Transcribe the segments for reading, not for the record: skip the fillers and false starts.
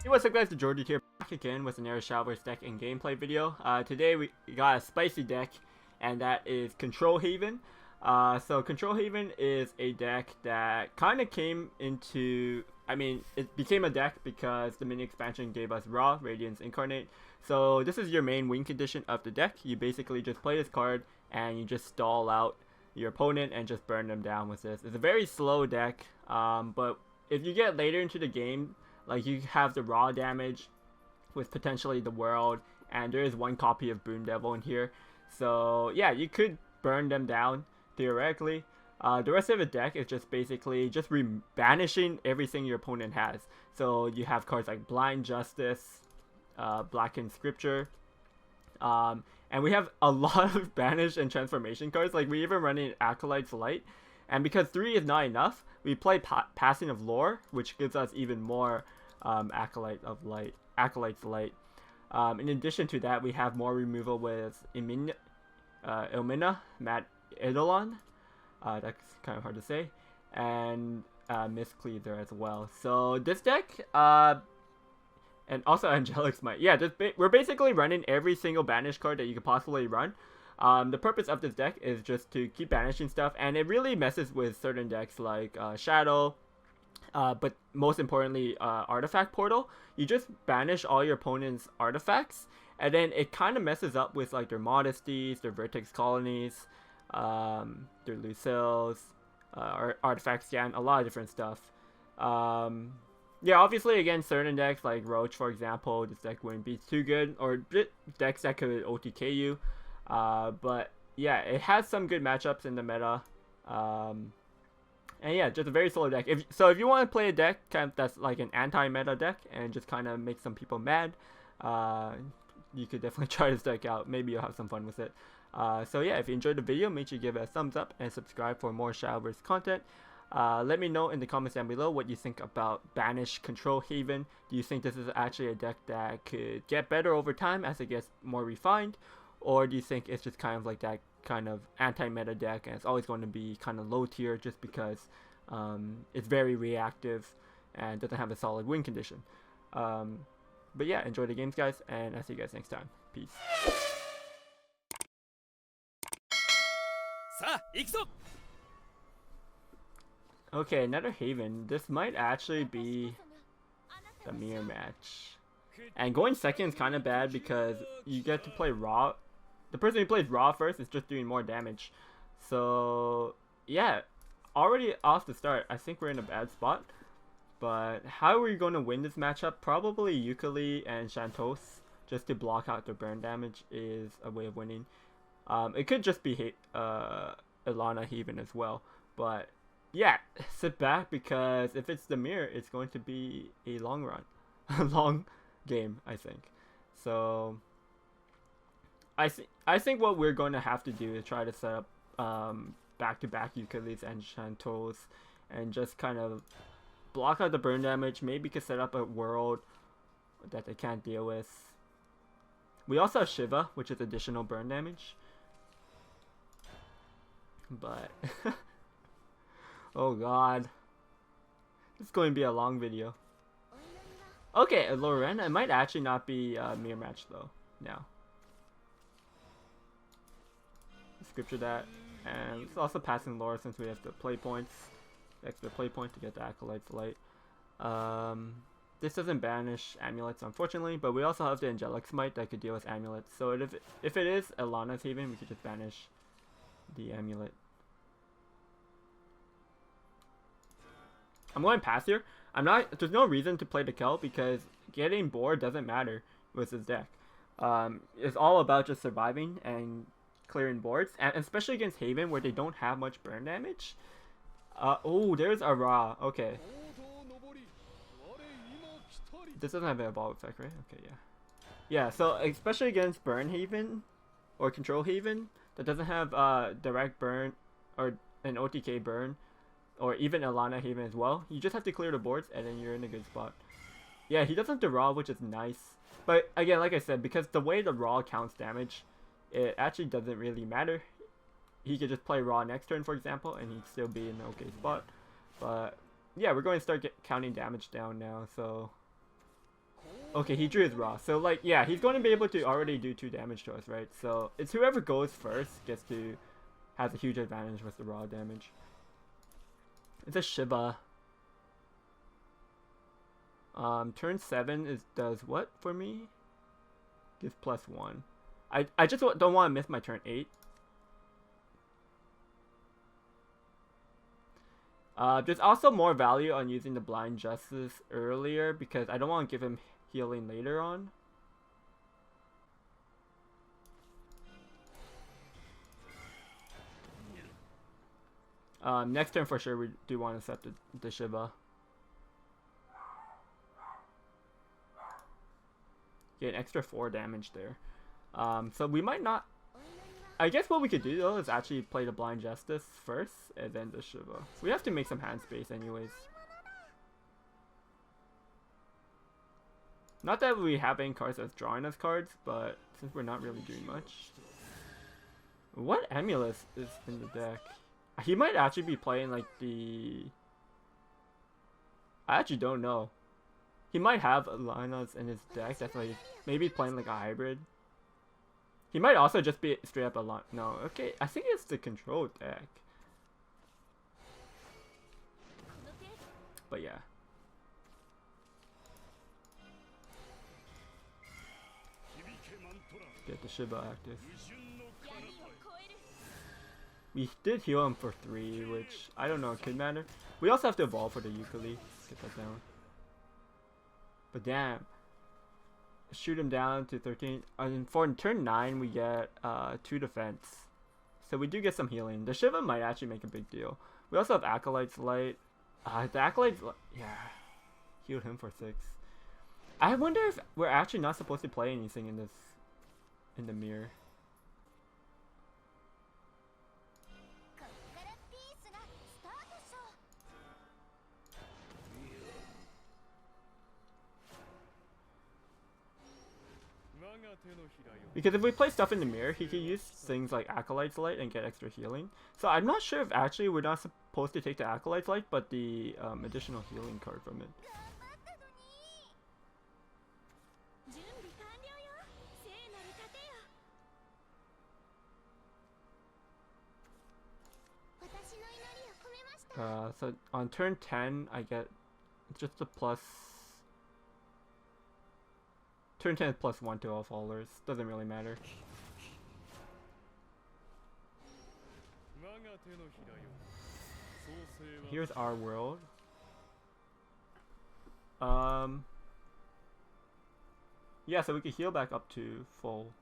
Hey, what's up guys, TheJordude here, back again with another Shadowverse deck and gameplay video. Today we got a spicy deck, and that is Control Haven. So Control Haven is a deck that kind of came into, it became a deck because the mini expansion gave us Raw, Radiance Incarnate. So this is your main win condition of the deck. You basically just play this card and you just stall out your opponent and just burn them down with this. It's a very slow deck, but if you get later into the game, like you have the raw damage with potentially the world, and there is one copy of Boon Devil in here. So yeah, you could burn them down theoretically. The rest of the deck is just basically just banishing everything your opponent has. So you have cards like Blind Justice, Blackened Scripture, and we have a lot of banish and transformation cards. Like we even run in Acolyte's Light, and because 3 is not enough, we play Passing of Lore, which gives us even more Acolyte's Light. In addition to that, we have more removal with Ilmina, Matt Eidolon, that's kind of hard to say, and Mistcleaver as well. So this deck, and also Angelic's Might. Yeah, we're basically running every single banish card that you could possibly run. The purpose of this deck is just to keep banishing stuff, and it really messes with certain decks like Shadow, but most importantly Artifact Portal. You just banish all your opponent's artifacts, and then it kind of messes up with like their Modesties, their Vertex Colonies, their Lucille's, Artifact Scan, a lot of different stuff. Yeah, obviously against certain decks like Roach, for example, this deck wouldn't be too good, or decks that could OTK you. But yeah, it has some good matchups in the meta. And yeah, just a very slow deck. If you want to play a deck that's like an anti-meta deck and just kind of make some people mad, you could definitely try this deck out. Maybe you'll have some fun with it. So yeah, if you enjoyed the video, make sure you give it a thumbs up and subscribe for more Shadowverse content. Let me know in the comments down below what you think about Banish Control Haven. Do you think this is actually a deck that could get better over time as it gets more refined? Or do you think it's just kind of like that kind of anti-meta deck and it's always going to be kind of low tier just because it's very reactive and doesn't have a solid win condition? But yeah, enjoy the games guys, and I'll see you guys next time. Peace. Okay, another Haven. This might actually be the mirror match. And going second is kind of bad because you get to play Raw. The person who plays Raw first is just doing more damage. So yeah, already off the start, I think we're in a bad spot. But how are we going to win this matchup? Probably Yooka-Laylee and Shantos, just to block out the burn damage, is a way of winning. It could just be Ilana Haven as well. But yeah, sit back, because if it's the mirror, it's going to be a long run. A long game, I think. So I think what we're going to have to do is try to set up back-to-back Yooka-Laylees and Shantos and just kind of block out the burn damage. Maybe could set up a world that they can't deal with. We also have Shiva, which is additional burn damage. But oh god, this is going to be a long video. Okay, Lorena, it might actually not be a mirror match though now. Scripture that, and it's also passing lore since we have the play points, extra play point to get the Acolyte's Light. This doesn't banish amulets unfortunately, but we also have the Angelic Smite that could deal with amulets. So if it is Ilana's Haven, we could just banish the amulet. I'm going pass here. There's no reason to play the Kel because getting bored doesn't matter with this deck. It's all about just surviving and clearing boards, and especially against Haven where they don't have much burn damage. Oh, there's a Ra. Okay. This doesn't have an evolve effect, right? Okay, yeah. Yeah, so especially against Burn Haven or Control Haven that doesn't have direct burn or an OTK burn, or even Ilana Haven as well, you just have to clear the boards and then you're in a good spot. Yeah, he doesn't have the Raw, which is nice. But again, like I said, because the way the Raw counts damage, it actually doesn't really matter. He could just play Raw next turn, for example, and he'd still be in an okay spot. But yeah, we're going to start counting damage down now, so Okay, he drew his Raw. So, like, yeah, he's going to be able to already do 2 damage to us, right? So, it's whoever goes first gets to... has a huge advantage with the Raw damage. It's a Shiba. Turn 7 does what for me? Gives +1. I just don't want to miss my turn 8. There's also more value on using the Blind Justice earlier because I don't want to give him healing later on. Next turn for sure we do want to set the Shiva. Get an extra 4 damage there. So we might not... I guess what we could do though is actually play the Blind Justice first and then the Shiva. So we have to make some hand space anyways. Not that we have any cards that's drawing us cards, but since we're not really doing much. What Amulet is in the deck? He might actually be playing like the... I actually don't know. He might have Alanas in his deck, that's why he's maybe playing like a hybrid. He might also just be straight up Alana. No, okay, I think it's the control deck. But yeah. Get the Shiba active. We did heal him for 3, which I don't know, it could matter. We also have to evolve for the Yooka-Lee. Get that down. But damn. Shoot him down to 13. And for turn 9, we get 2 defense. So we do get some healing. The Shiva might actually make a big deal. We also have Acolyte's Light. The Acolyte's Light, yeah. Healed him for 6. I wonder if we're actually not supposed to play anything in this, in the mirror. Because if we play stuff in the mirror, he can use things like Acolyte's Light and get extra healing. So I'm not sure if actually we're not supposed to take the Acolyte's Light, but the additional healing card from it. So on turn 10, I get just a plus... Turn 10 is +1 to all followers. Doesn't really matter. Here's our world. Yeah, so we can heal back up to full.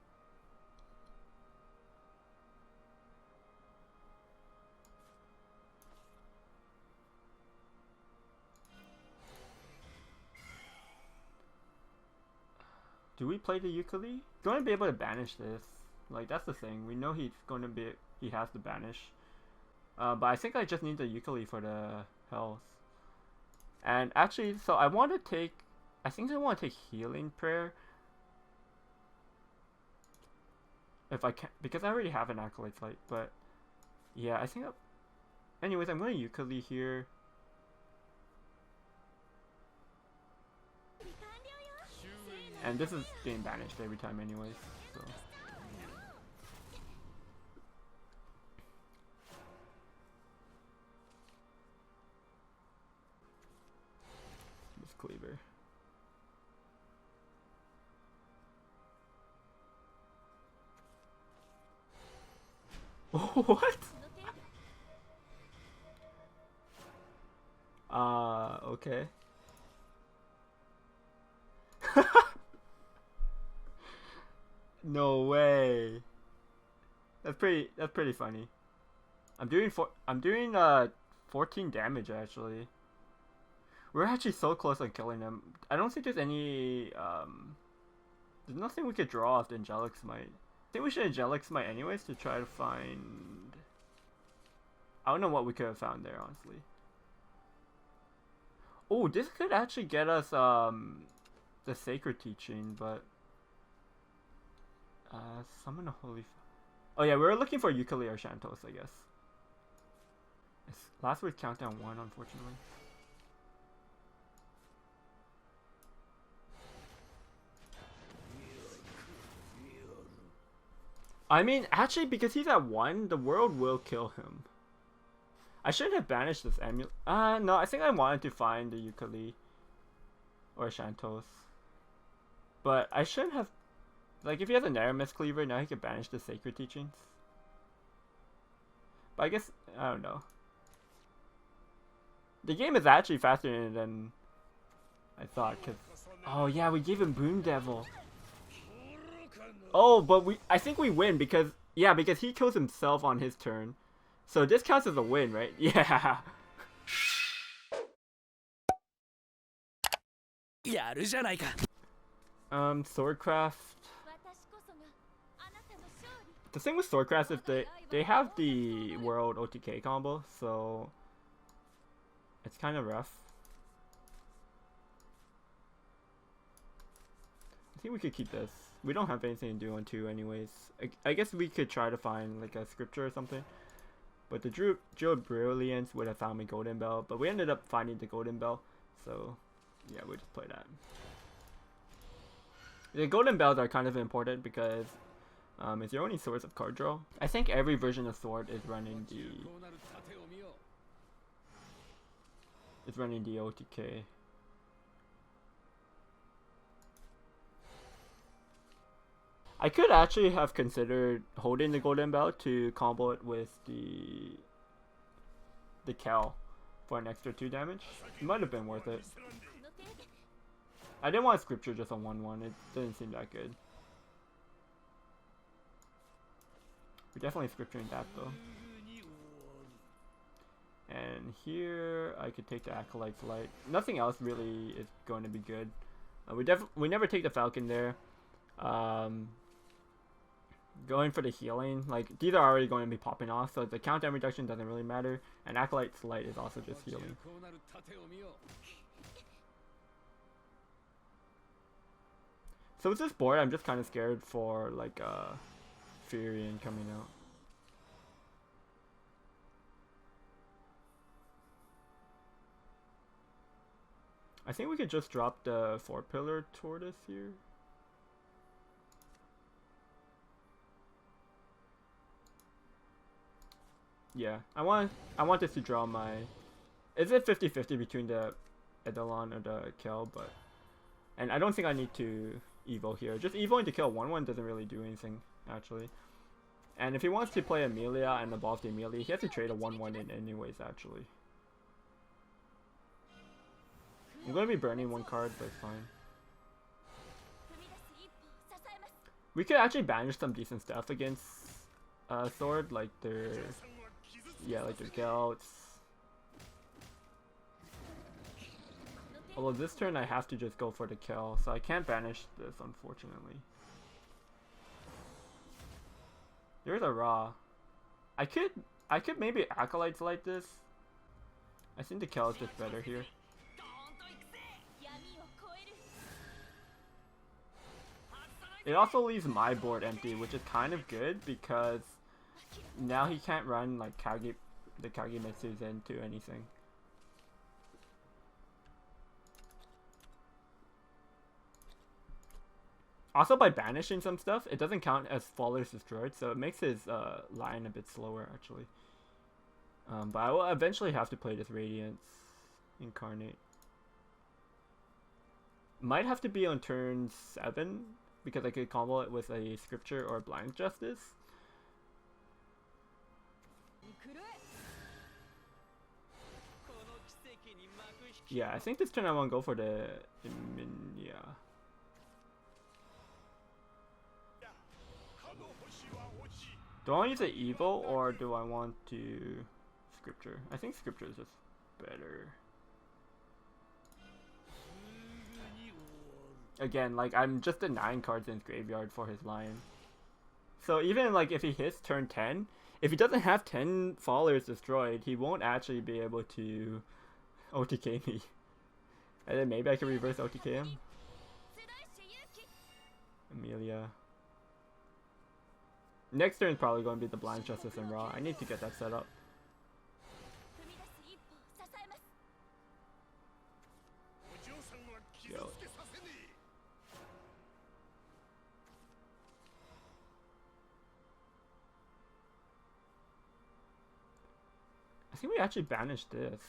Do we play the Yooka-Lee? He's going to be able to banish this. Like, that's the thing. We know he's going to be... He has to banish. But I think I just need the Yooka-Lee for the health. And actually, so I want to take... I think I want to take Healing Prayer. If I can... Because I already have an Acolyte's Light, but... Yeah, I think... Anyways, I'm going to Yooka-Lee here. And this is getting banished every time anyways, so. This Cleaver. What? Okay. No way. That's pretty funny. I'm doing 14 damage actually. We're actually so close on killing him. I don't think there's any there's nothing we could draw off the Angelic Smite. I think we should Angelic Smite anyways to try to find... I don't know what we could have found there honestly. Oh, this could actually get us the Sacred Teaching, but summon a Holy... Oh yeah, we were looking for Yooka-Lee or Shantos, I guess. It's last week countdown 1, unfortunately. I mean, actually, because he's at 1, the world will kill him. I shouldn't have banished this amulet. No, I think I wanted to find the Yooka-Laylee or Shantos. But I shouldn't have. Like, if he has a Naramis Cleaver, now he can banish the Sacred Teachings. But I guess, I don't know. The game is actually faster than I thought, cause oh yeah, we gave him Boom Devil. Oh, but I think we win because because he kills himself on his turn, so this counts as a win, right? Yeah. Swordcraft. The thing with Swordcraft is they have the world OTK combo, so it's kind of rough. I think we could keep this. We don't have anything to do on 2 anyways. I guess we could try to find like a scripture or something. But the Druid Brilliance would have found me Golden Bell, but we ended up finding the Golden Bell. So yeah, we'll just play that. The Golden Bells are kind of important because it's your only source of card draw. I think every version of Sword is running the OTK. I could actually have considered holding the Golden Bell to combo it with the Kel for an extra 2 damage. It might have been worth it. I didn't want Scripture just on 1/1. It didn't seem that good. We're definitely scripturing that though. And here I could take the Acolyte's Light. Nothing else really is going to be good. We never take the Falcon there. Going for the healing, like these are already going to be popping off, so the countdown reduction doesn't really matter. And Acolyte's Light is also just healing. So with this board, I'm just kind of scared for like Furion coming out. I think we could just drop the 4-pillar Tortoise here. Yeah, I want this to draw my. Is it 50-50 between the Eidolon or the Kel? But and I don't think I need to Evo here. Just Evoing to kill 1/1 doesn't really do anything actually. And if he wants to play Amelia and evolve the Amelia, he has to trade a 1/1 in anyways actually. I'm going to be burning 1 card, but it's fine. We could actually banish some decent stuff against Sword, like their Gelts. Although this turn I have to just go for the Kel, so I can't banish this unfortunately. There's a Ra. I could maybe Acolytes like this. I think the Kel is just better here. It also leaves my board empty, which is kind of good because now he can't run like the Kagemitsus into anything. Also, by banishing some stuff, it doesn't count as Faller's destroyed, so it makes his line a bit slower actually. But I will eventually have to play this Radiance Incarnate. Might have to be on turn 7 because I could combo it with a Scripture or Blind Justice. Yeah, I think this turn I want to go for the Emilia. Do I want to use the Evo or do I want to Scripture? I think Scripture is just better. Again, like I'm just the 9 cards in his graveyard for his Lion. So even like if he hits turn 10, if he doesn't have 10 Fallers destroyed, he won't actually be able to OTK me. And then maybe I can reverse OTK him. Amelia. Next turn is probably going to be the Blind Justice and Ra. I need to get that set up. Yo. think we actually banished this.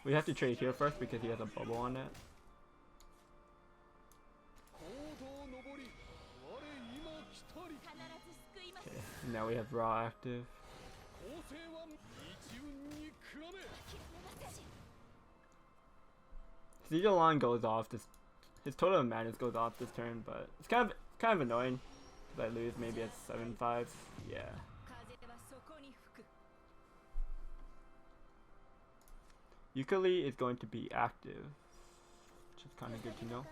We have to trade here first because he has a bubble on it. Okay, now we have Raw active. Zedalon goes off this. His total mana goes off this turn, but it's kind of annoying. If I lose, maybe at 7-5. Yeah. Yukali is going to be active, which is kind of good to know.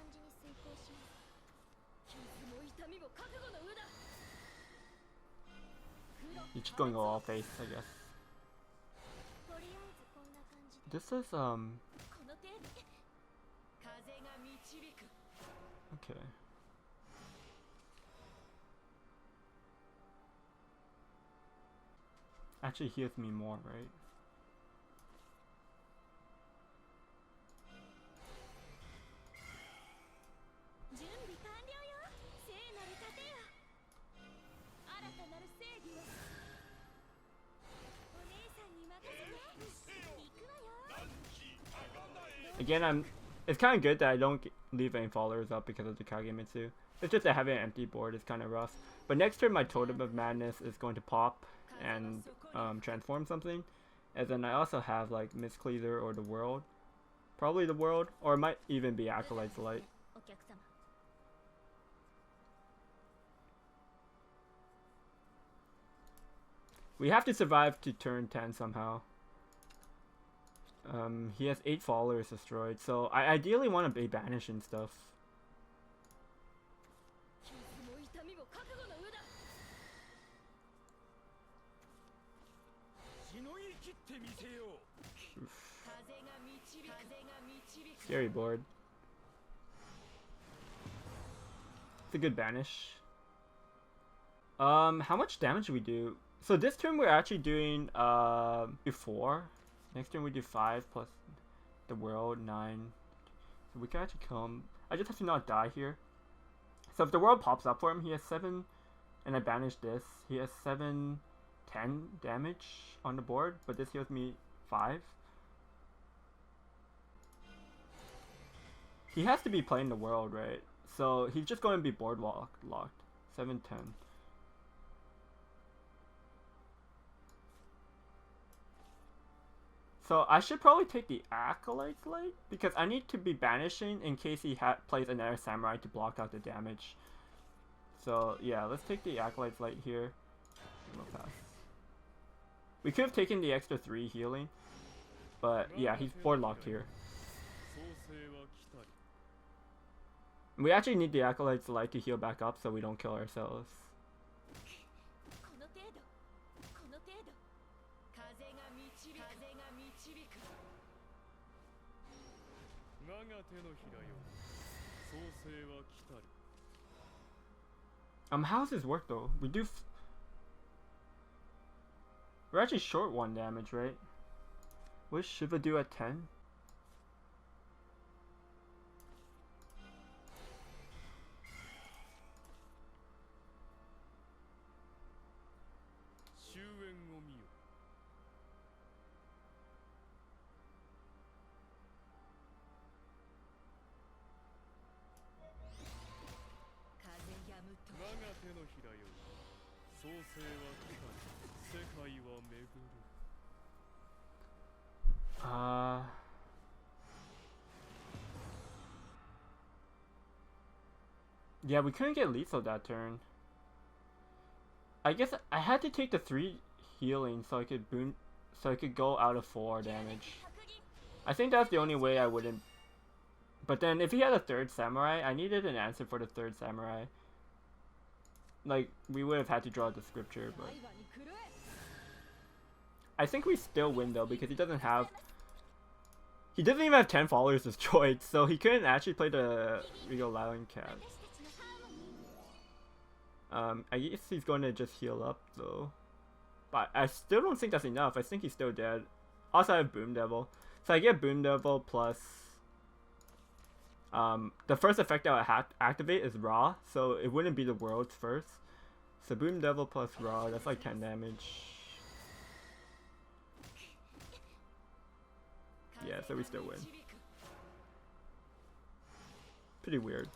He's just going all face, I guess. This is okay. Actually heals me more, right? Again, it's kind of good that I don't leave any followers up because of the Kagemitsu. It's just that having an empty board is kind of rough. But next turn, my Totem of Madness is going to pop and transform something. And then I also have like Mistcleaver or the World. Probably the World, or it might even be Acolyte's Light. We have to survive to turn 10 somehow. He has 8 followers destroyed, so I ideally want to be banishing stuff. Scary board. It's a good banish. How much damage do we do? So this turn we're actually doing 4. Next turn we do 5 plus the World, 9. So we can actually kill him. I just have to not die here. So if the World pops up for him, he has 7, and I banish this. He has 7, 10 damage on the board, but this heals me 5. He has to be playing the World, right? So he's just going to be board locked. 7, 10. So I should probably take the Acolyte's Light because I need to be banishing in case he plays another Samurai to block out the damage. So yeah, let's take the Acolyte's Light here. We'll pass. We could have taken the extra 3 healing, but yeah, he's board locked here. We actually need the Acolyte's Light to heal back up so we don't kill ourselves. How does this work though? We're actually short 1 damage, right? What does Shiva do at 10? Yeah, we couldn't get lethal that turn. I guess I had to take the 3 healing so I could go out of 4 damage. I think that's the only way I wouldn't. But then if he had a 3rd Samurai, I needed an answer for the 3rd Samurai. Like, we would have had to draw the scripture, but I think we still win though because he doesn't even have 10 followers destroyed, so he couldn't actually play the Regal Lion Cat. I guess he's going to just heal up though, but I still don't think that's enough. I think he's still dead. Also, I have Boom Devil, So I get Boom Devil plus... the first effect that I activate is Raw, so it wouldn't be the world's first. So Boom Devil plus Raw, that's like 10 damage. Yeah, so we still win. Pretty weird.